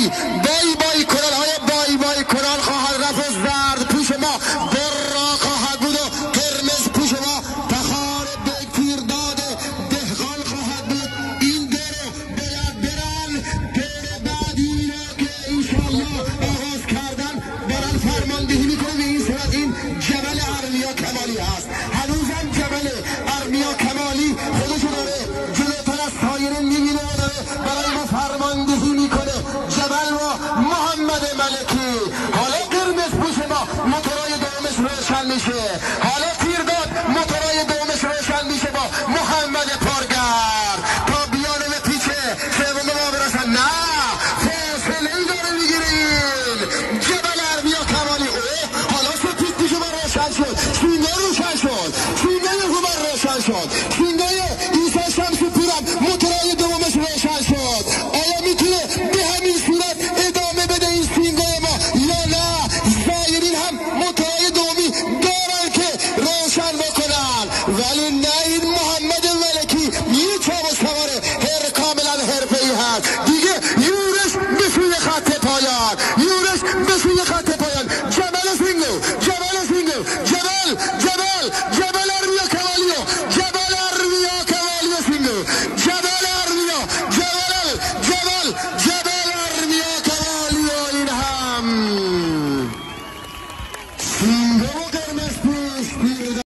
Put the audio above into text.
بای بای کنال های بای بای کنال خواهد رفت و زرد پوش ما برا خواهد بود و قرمز پوش ما تخار به تیرداد دهقان خواهد بود. این دورو باید برن دور بعدی را که انشاءالله آغاز کردن برن فرماندهی میکنه. به این صورت این جبل ارمیا کمالی هست. هنوزم جبل ارمیا کمالی خودشو داره جلوتر از سایرین میبینه و داره برای ما فرماندهی میکنه. جبل و محمد ملکی. حالا قرمز پوش ما موتورای دومش روشن میشه. حالا تیرداد موتورای دومش روشن میشه با محمد پارگر تا بیان به پیچه سوم ما برسن. نه فاصله ای داره میگیرین جبل ارمیا کمالی. حالا سپید پوش ما روشن شد. سینگاه روشن شد. سینگاه هومر روشن شد. سینگاه ایسا شمس پورم موتورای دومش روشن شد. آیا میتونه به همین صورت ادامه بده این سینگاه ما یا نه زایرین هم موتورای دومی دارن که روشن بکنن؟ ولی نه این محمد ملکی یه چاو سواره کاملا حرفه‌ای هست دیگه. یورش به سوی خط پایان. یورش به سوی خط پایان.